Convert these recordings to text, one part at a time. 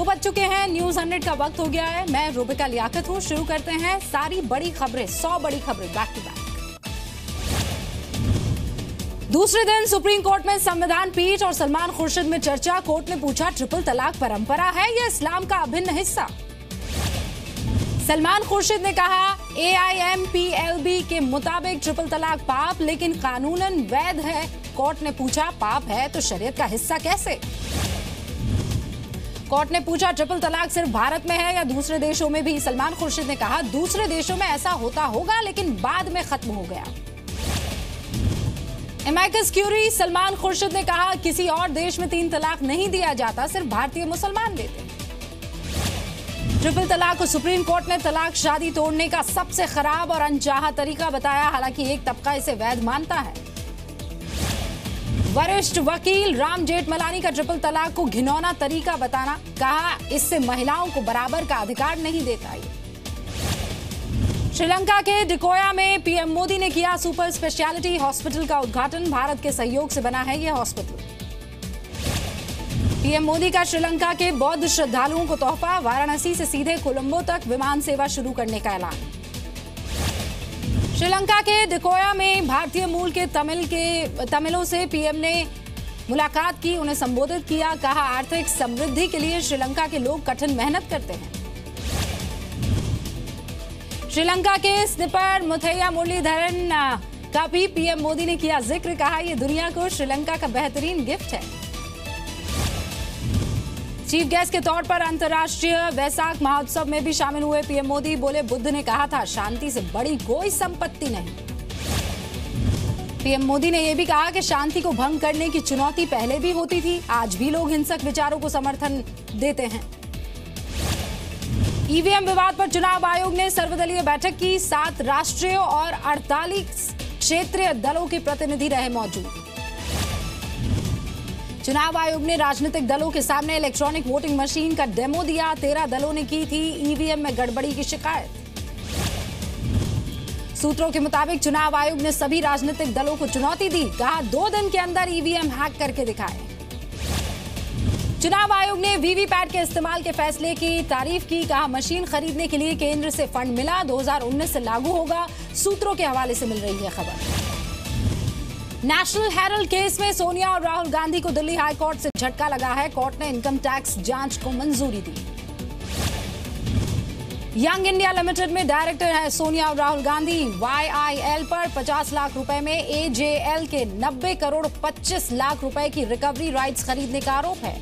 बज चुके हैं, न्यूज 100 का वक्त हो गया है। मैं रूबिका लियाकत हूँ। शुरू करते हैं सारी बड़ी खबरें, 100 बड़ी खबरें बैक टू बैक। दूसरे दिन सुप्रीम कोर्ट में संविधान पीठ और सलमान खुर्शीद में चर्चा। कोर्ट ने पूछा, ट्रिपल तलाक परंपरा है या इस्लाम का अभिन्न हिस्सा? सलमान खुर्शीद ने कहा, AIMPLB के मुताबिक ट्रिपल तलाक पाप लेकिन कानूनन वैध है। कोर्ट ने पूछा, पाप है तो शरीयत का हिस्सा कैसे? कोर्ट ने पूछा, ट्रिपल तलाक सिर्फ भारत में है या दूसरे देशों में भी? सलमान खुर्शीद ने कहा, दूसरे देशों में ऐसा होता होगा लेकिन बाद में खत्म हो गया। एमाइकस क्यूरी, सलमान खुर्शीद ने कहा, किसी और देश में 3 तलाक नहीं दिया जाता, सिर्फ भारतीय मुसलमान देते हैं। ट्रिपल तलाक को सुप्रीम कोर्ट ने तलाक शादी तोड़ने का सबसे खराब और अनचाहा तरीका बताया। हालांकि एक तबका इसे वैध मानता है। वरिष्ठ वकील राम जेठमलानी का ट्रिपल तलाक को घिनौना तरीका बताना, कहा इससे महिलाओं को बराबर का अधिकार नहीं देता। श्रीलंका के डिकोया में पीएम मोदी ने किया सुपर स्पेशलिटी हॉस्पिटल का उद्घाटन। भारत के सहयोग से बना है यह हॉस्पिटल। पीएम मोदी का श्रीलंका के बौद्ध श्रद्धालुओं को तोहफा। वाराणसी से सीधे कोलंबो तक विमान सेवा शुरू करने का ऐलान। श्रीलंका के डिकोया में भारतीय मूल के तमिलों से पीएम ने मुलाकात की, उन्हें संबोधित किया। कहा, आर्थिक समृद्धि के लिए श्रीलंका के लोग कठिन मेहनत करते हैं। श्रीलंका के स्निपर मुथैया मुरलीधरन का भी पीएम मोदी ने किया जिक्र। कहा, यह दुनिया को श्रीलंका का बेहतरीन गिफ्ट है। चीफ गेस्ट के तौर पर अंतर्राष्ट्रीय वैसाख महोत्सव में भी शामिल हुए पीएम मोदी। बोले, बुद्ध ने कहा था, शांति से बड़ी कोई संपत्ति नहीं। पीएम मोदी ने यह भी कहा कि शांति को भंग करने की चुनौती पहले भी होती थी, आज भी लोग हिंसक विचारों को समर्थन देते हैं। ईवीएम विवाद पर चुनाव आयोग ने सर्वदलीय बैठक की। 7 राष्ट्रीय और 48 क्षेत्रीय दलों के प्रतिनिधि रहे मौजूद। चुनाव आयोग ने राजनीतिक दलों के सामने इलेक्ट्रॉनिक वोटिंग मशीन का डेमो दिया। 13 दलों ने की थी ईवीएम में गड़बड़ी की शिकायत। सूत्रों के मुताबिक चुनाव आयोग ने सभी राजनीतिक दलों को चुनौती दी। कहा, 2 दिन के अंदर ईवीएम हैक करके दिखाएं। चुनाव आयोग ने वीवीपैट के इस्तेमाल के फैसले की तारीफ की। कहा, मशीन खरीदने के लिए केंद्र से फंड मिला, 2019 से लागू होगा। सूत्रों के हवाले से मिल रही है खबर। नेशनल हेरल्ड केस में सोनिया और राहुल गांधी को दिल्ली हाई कोर्ट से झटका लगा है। कोर्ट ने इनकम टैक्स जांच को मंजूरी दी। यंग इंडिया लिमिटेड में डायरेक्टर है सोनिया और राहुल गांधी। YIL पर 50 लाख रुपए में AJL के 90 करोड़ 25 लाख रुपए की रिकवरी राइट्स खरीदने का आरोप है।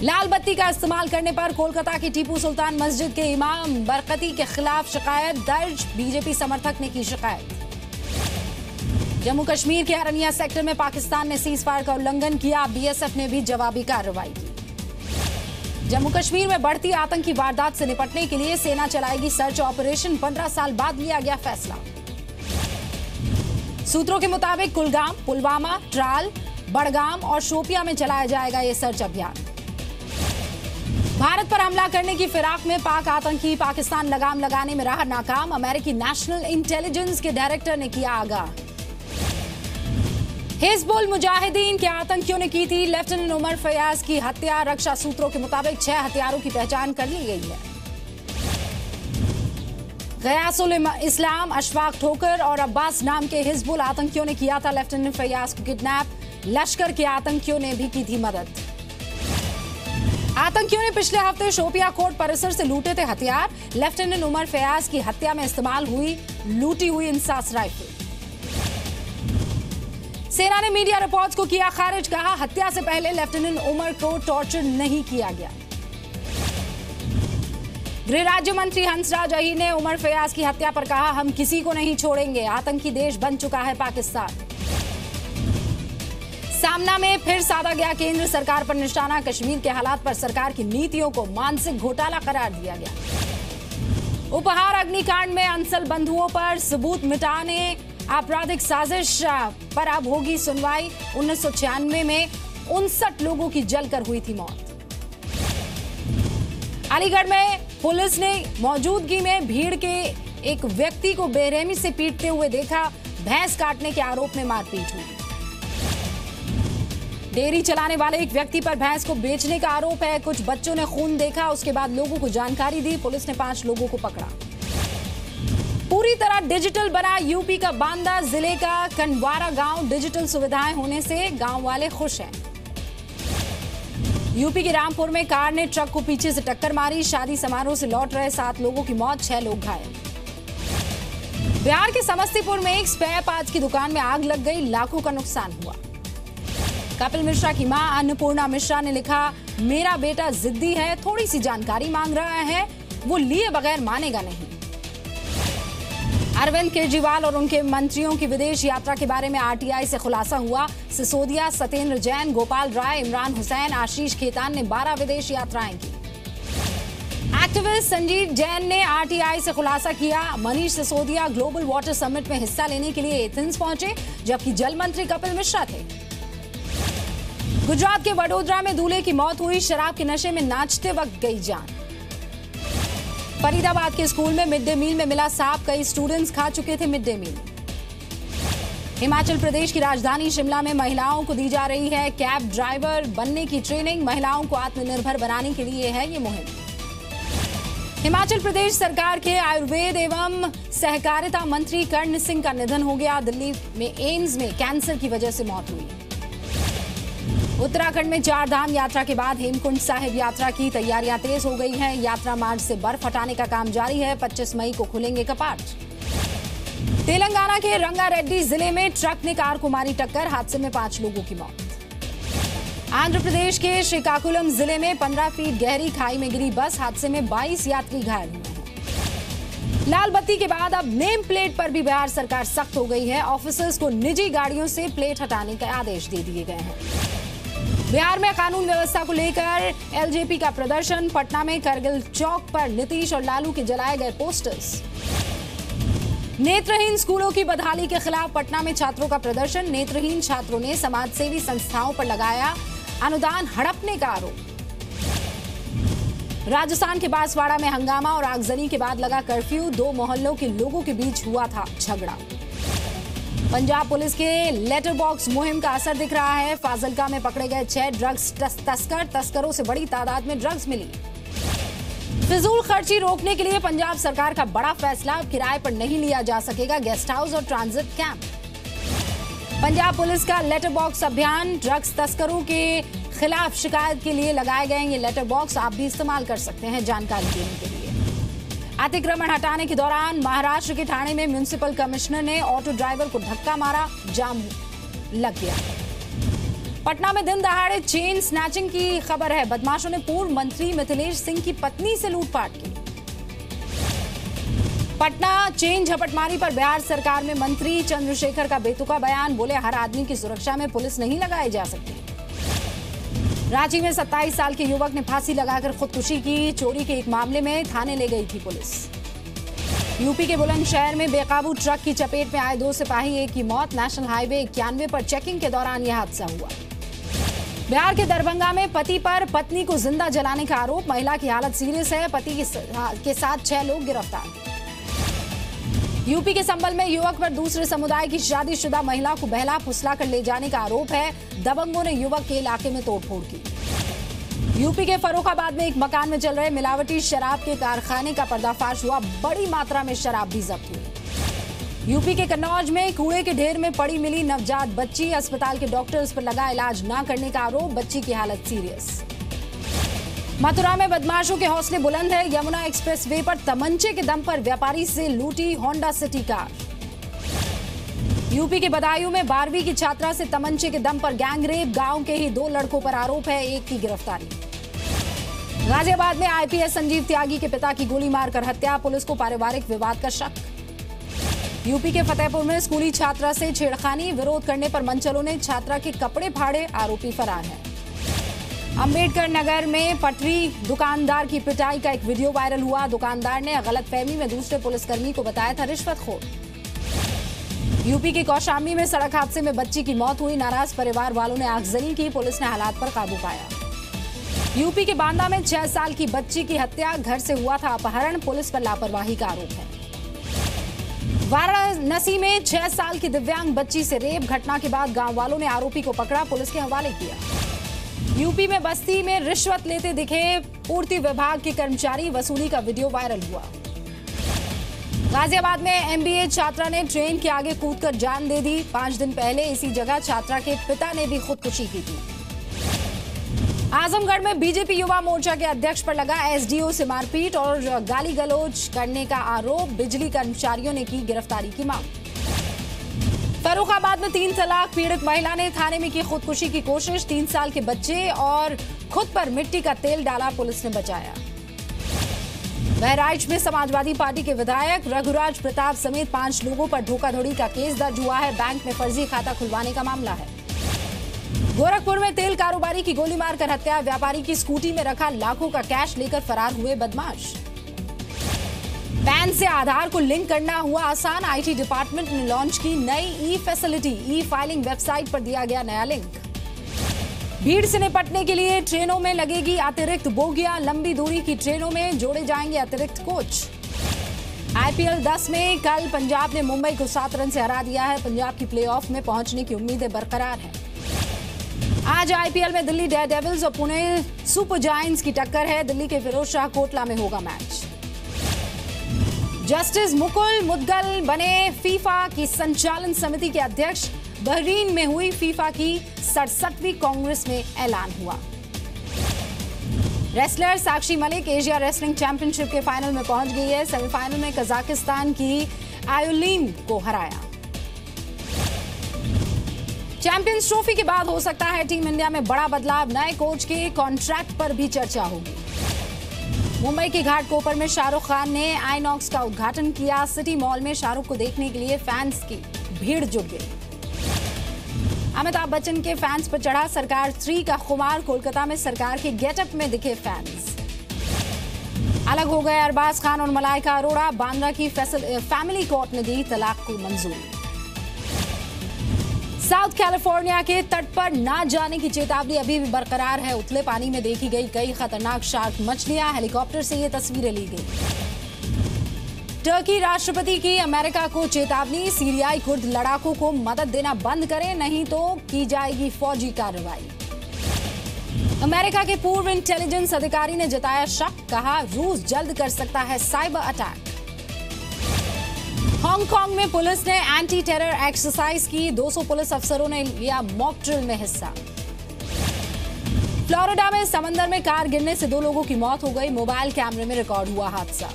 लाल बत्ती का इस्तेमाल करने पर कोलकाता की टीपू सुल्तान मस्जिद के इमाम बरकती के खिलाफ शिकायत दर्ज। बीजेपी समर्थक ने की शिकायत। जम्मू कश्मीर के अरनिया सेक्टर में पाकिस्तान ने सीज फायर का उल्लंघन किया। BSF ने भी जवाबी कार्रवाई की। जम्मू कश्मीर में बढ़ती आतंकी वारदात से निपटने के लिए सेना चलाएगी सर्च ऑपरेशन। 15 साल बाद लिया गया फैसला। सूत्रों के मुताबिक कुलगाम, पुलवामा, ट्राल, बड़गाम और शोपिया में चलाया जाएगा ये सर्च अभियान। भारत पर हमला करने की फिराक में पाक आतंकी पाकिस्तान लगाम लगाने में रहा नाकाम। अमेरिकी नेशनल इंटेलिजेंस के डायरेक्टर ने किया आगाह। हिजबुल मुजाहिदीन के आतंकियों ने की थी लेफ्टिनेंट उमर फयाज की हत्या। रक्षा सूत्रों के मुताबिक 6 हत्यारों की पहचान कर ली गई है। गयासुल इस्लाम, अशफाक ठोकर और अब्बास नाम के हिजबुल आतंकियों ने किया था लेफ्टिनेंट फयाज को किडनैप। लश्कर के आतंकियों ने भी की थी मदद। आतंकियों ने पिछले हफ्ते शोपिया कोर्ट परिसर से लूटे थे हथियार। लेफ्टिनेंट उमर फयाज की हत्या में इस्तेमाल हुई लूटी हुई इंसास राइफल। सेना ने मीडिया रिपोर्ट्स को किया खारिज। कहा, हत्या से पहले लेफ्टिनेंट उमर को टॉर्चर नहीं किया गया। गृह राज्य मंत्री हंसराज अहीर ने उमर फयाज की हत्या पर कहा, हम किसी को नहीं छोड़ेंगे। आतंकी देश बन चुका है पाकिस्तान। सामना में फिर साधा गया केंद्र सरकार पर निशाना। कश्मीर के हालात पर सरकार की नीतियों को मानसिक घोटाला करार दिया गया। उपहार अग्निकांड में अंसल बंधुओं पर सबूत मिटाने आपराधिक साजिश पर अब होगी सुनवाई। 1996 में 59 लोगों की जलकर हुई थी मौत। अलीगढ़ में पुलिस ने मौजूदगी में भीड़ के एक व्यक्ति को बेरहमी से पीटते हुए देखा। भैंस काटने के आरोप में मारपीट हुई। डेयरी चलाने वाले एक व्यक्ति पर भैंस को बेचने का आरोप है। कुछ बच्चों ने खून देखा, उसके बाद लोगों को जानकारी दी। पुलिस ने 5 लोगों को पकड़ा। पूरी तरह डिजिटल बना यूपी का बांदा जिले का कनवारा गांव। डिजिटल सुविधाएं होने से गांव वाले खुश हैं। यूपी के रामपुर में कार ने ट्रक को पीछे से टक्कर मारी। शादी समारोह से लौट रहे 7 लोगों की मौत, 6 लोग घायल। बिहार के समस्तीपुर में एक स्पेयर पार्ट्स की दुकान में आग लग गई, लाखों का नुकसान हुआ। कपिल मिश्रा की मां अन्नपूर्णा मिश्रा ने लिखा, मेरा बेटा जिद्दी है, थोड़ी सी जानकारी मांग रहा है, वो लिए बगैर मानेगा नहीं। अरविंद केजरीवाल और उनके मंत्रियों की विदेश यात्रा के बारे में आरटीआई से खुलासा हुआ। सिसोदिया, सत्येंद्र जैन, गोपाल राय, इमरान हुसैन, आशीष खेतान ने 12 विदेश यात्राएं की। एक्टिविस्ट संजीव जैन ने आरटीआई से खुलासा किया, Manish Sisodia global water summit में हिस्सा लेने के लिए एथेंस पहुंचे, जबकि जल मंत्री कपिल मिश्रा थे। गुजरात के वडोदरा में दूल्हे की मौत हुई, शराब के नशे में नाचते वक्त गई जान। फरीदाबाद के स्कूल में मिड डे मील में मिला सांप, कई स्टूडेंट्स खा चुके थे mid day meal. Himachal Pradesh की राजधानी शिमला में महिलाओं को दी जा रही है कैब ड्राइवर बनने की ट्रेनिंग। महिलाओं को आत्मनिर्भर बनाने के लिए है ये मुहिम। हिमाचल प्रदेश सरकार के आयुर्वेद एवं सहकारिता मंत्री कर्ण सिंह का निधन हो गया। दिल्ली में एम्स में कैंसर की वजह से मौत हुई। उत्तराखंड में 4 धाम यात्रा के बाद हेमकुंड साहिब यात्रा की तैयारियां तेज हो गई हैं। यात्रा मार्ग से बर्फ हटाने का काम जारी है। 25 मई को खुलेंगे कपाट। तेलंगाना के रंगारेड्डी जिले में ट्रक ने कार को मारी टक्कर, हादसे में 5 लोगों की मौत। आंध्र प्रदेश के श्रीकाकुलम जिले में 15 फीट गहरी खाई में गिरी बस, हादसे में 22 यात्री घायल हुए हैं। लाल बत्ती के बाद अब नेम प्लेट पर भी बिहार सरकार सख्त हो गई है। ऑफिसर्स को निजी गाड़ियों से प्लेट हटाने के आदेश दे दिए गए हैं। बिहार में कानून व्यवस्था को लेकर एलजेपी का प्रदर्शन। पटना में करगिल चौक पर नीतीश और लालू के जलाए गए पोस्टर्स। नेत्रहीन स्कूलों की बदहाली के खिलाफ पटना में छात्रों का प्रदर्शन। नेत्रहीन छात्रों ने समाजसेवी संस्थाओं पर लगाया अनुदान हड़पने का आरोप। राजस्थान के बांसवाड़ा में हंगामा और आगजनी के बाद लगा कर्फ्यू। 2 मोहल्लों के लोगों के बीच हुआ था झगड़ा। पंजाब पुलिस के लेटर बॉक्स मुहिम का असर दिख रहा है। फाजिलका में पकड़े गए 6 ड्रग्स तस्करों से बड़ी तादाद में ड्रग्स मिली। फिजूल खर्ची रोकने के लिए पंजाब सरकार का बड़ा फैसला, किराए पर नहीं लिया जा सकेगा गेस्ट हाउस और ट्रांजिट कैंप। पंजाब पुलिस का लेटर बॉक्स अभियान, ड्रग्स तस्करों के खिलाफ शिकायत के लिए लगाए गए ये लेटर बॉक्स आप भी इस्तेमाल कर सकते हैं जानकारी देने के लिए। अतिक्रमण हटाने के दौरान महाराष्ट्र के ठाणे में म्युनिसिपल कमिश्नर ने ऑटो ड्राइवर को धक्का मारा, जाम लग गया। पटना में दिन दहाड़े चेन स्नैचिंग की खबर है। बदमाशों ने पूर्व मंत्री मिथिलेश सिंह की पत्नी से लूटपाट की। पटना चेन झपटमारी पर बिहार सरकार में मंत्री चंद्रशेखर का बेतुका बयान, बोले हर आदमी की सुरक्षा में पुलिस नहीं लगाई जा सकती। रांची में 27 साल के युवक ने फांसी लगाकर खुदकुशी की। चोरी के एक मामले में थाने ले गई थी पुलिस। यूपी के बुलंदशहर में बेकाबू ट्रक की चपेट में आए 2 सिपाही, एक की मौत। नेशनल हाईवे 91 पर चेकिंग के दौरान यह हादसा हुआ। बिहार के दरभंगा में पति पर पत्नी को जिंदा जलाने का आरोप, महिला की हालत सीरियस है। पति के साथ 6 लोग गिरफ्तार। यूपी के संभल में युवक पर दूसरे समुदाय की शादीशुदा महिला को बहला फुसला कर ले जाने का आरोप है। दबंगों ने युवक के इलाके में तोड़फोड़ की। यूपी के फर्रुखाबाद में एक मकान में चल रहे मिलावटी शराब के कारखाने का पर्दाफाश हुआ, बड़ी मात्रा में शराब भी जब्त हुई। यूपी के कन्नौज में कूड़े के ढेर में पड़ी मिली नवजात बच्ची, अस्पताल के डॉक्टर्स पर लगा इलाज न करने का आरोप, बच्ची की हालत सीरियस। मथुरा में बदमाशों के हौसले बुलंद है। यमुना एक्सप्रेसवे पर तमंचे के दम पर व्यापारी से लूटी होंडा सिटी कार। यूपी के बदायूं में 12वीं की छात्रा से तमंचे के दम पर गैंगरेप, गांव के ही 2 लड़कों पर आरोप है, एक की गिरफ्तारी। गाजियाबाद में आईपीएस संजीव त्यागी के पिता की गोली मारकर हत्या, पुलिस को पारिवारिक विवाद का शक। यूपी के फतेहपुर में स्कूली छात्रा से छेड़खानी, विरोध करने पर मनचलों ने छात्रा के कपड़े फाड़े, आरोपी फरार है। अंबेडकर नगर में पटरी दुकानदार की पिटाई का एक वीडियो वायरल हुआ। दुकानदार ने गलतफहमी में दूसरे पुलिसकर्मी को बताया था रिश्वतखोर। यूपी के कौशाम्बी में सड़क हादसे में बच्ची की मौत हुई, नाराज परिवार वालों ने आगजनी की, पुलिस ने हालात पर काबू पाया। यूपी के बांदा में 6 साल की बच्ची की हत्या, घर से हुआ था अपहरण, पुलिस पर लापरवाही का आरोप है। वाराणसी में 6 साल की दिव्यांग बच्ची से रेप, घटना के बाद गांव वालों ने आरोपी को पकड़ा, पुलिस के हवाले किया। यूपी में बस्ती में रिश्वत लेते दिखे पूर्ति विभाग के कर्मचारी, वसूली का वीडियो वायरल हुआ। गाजियाबाद में एमबीए छात्रा ने ट्रेन के आगे कूदकर जान दे दी। 5 दिन पहले इसी जगह छात्रा के पिता ने भी खुदकुशी की थी। आजमगढ़ में बीजेपी युवा मोर्चा के अध्यक्ष पर लगा एसडीओ से मारपीट और गाली गलौज करने का आरोप। बिजली कर्मचारियों ने की गिरफ्तारी की मांग। फर्रुखाबाद में 3 तलाक पीड़ित महिला ने थाने में की खुदकुशी की कोशिश। 3 साल के बच्चे और खुद पर मिट्टी का तेल डाला, पुलिस ने बचाया। बहराइच में समाजवादी पार्टी के विधायक रघुराज प्रताप समेत 5 लोगों पर धोखाधड़ी का केस दर्ज हुआ है। बैंक में फर्जी खाता खुलवाने का मामला है। गोरखपुर में तेल कारोबारी की गोली मारकर हत्या। व्यापारी की स्कूटी में रखा लाखों का कैश लेकर फरार हुए बदमाश। पैन से आधार को लिंक करना हुआ आसान। आईटी डिपार्टमेंट ने लॉन्च की नई ई फैसिलिटी। ई फाइलिंग वेबसाइट पर दिया गया नया लिंक। भीड़ से निपटने के लिए ट्रेनों में लगेगी अतिरिक्त बोगियां। लंबी दूरी की ट्रेनों में जोड़े जाएंगे अतिरिक्त कोच। आईपीएल 10 में कल पंजाब ने मुंबई को 7 रन से हरा दिया है। पंजाब की प्लेऑफ में पहुंचने की उम्मीदें बरकरार है। आज आईपीएल में दिल्ली डेयरडेविल्स और पुणे सुपर जायंट्स की टक्कर है। दिल्ली के फिरोजशाह कोटला में होगा मैच। जस्टिस मुकुल मुदगल बने फीफा की संचालन समिति के अध्यक्ष। बहरीन में हुई फीफा की 67वीं कांग्रेस में ऐलान हुआ। Wrestler Sakshi Malik Asia wrestling championship के फाइनल में पहुंच गई है। सेमीफाइनल में कजाकिस्तान की आयोलिन को हराया। चैंपियंस ट्रॉफी के बाद हो सकता है टीम इंडिया में बड़ा बदलाव। नए कोच के कॉन्ट्रैक्ट पर भी चर्चा होगी। मुंबई के घाटकोपर में शाहरुख खान ने आईनॉक्स का उद्घाटन किया। सिटी मॉल में शाहरुख को देखने के लिए फैंस की भीड़ जुट गई। अमिताभ बच्चन के फैंस पर चढ़ा सरकार 3 का खुमार। कोलकाता में सरकार के गेटअप में दिखे फैंस। अलग हो गए अरबाज खान और मलाइका अरोड़ा। बांद्रा की फैमिली कोर्ट ने दी तलाक को मंजूरी। साउथ कैलिफोर्निया के तट पर ना जाने की चेतावनी अभी भी बरकरार है। उथले पानी में देखी गई कई खतरनाक शार्क मछलियां। हेलीकॉप्टर से ये तस्वीरें ली गई। टर्की राष्ट्रपति की अमेरिका को चेतावनी। सीरियाई कुर्द लड़ाकों को मदद देना बंद करें, नहीं तो की जाएगी फौजी कार्रवाई। अमेरिका के पूर्व इंटेलिजेंस अधिकारी ने जताया शक। कहा रूस जल्द कर सकता है साइबर अटैक। हांगकांग में पुलिस ने एंटी टेरर एक्सरसाइज की। 200 पुलिस अफसरों ने लिया मॉक ड्रिल में हिस्सा। फ्लोरिडा में समंदर में कार गिरने से 2 लोगों की मौत हो गई। मोबाइल कैमरे में रिकॉर्ड हुआ हादसा।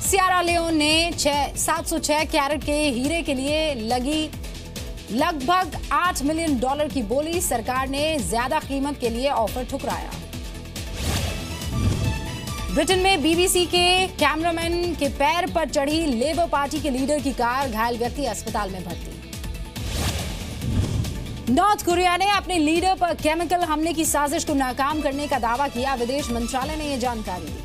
सियरा लियोन ने 706 कैरेट के हीरे के लिए लगी लगभग $8 मिलियन की बोली। सरकार ने ज्यादा कीमत के लिए ऑफर ठुकराया। ब्रिटेन में बीबीसी के कैमरामैन के पैर पर चढ़ी लेबर पार्टी के लीडर की कार। घायल व्यक्ति अस्पताल में भर्ती। नॉर्थ कोरिया ने अपने लीडर पर केमिकल हमले की साजिश को नाकाम करने का दावा किया। विदेश मंत्रालय ने यह जानकारी दी।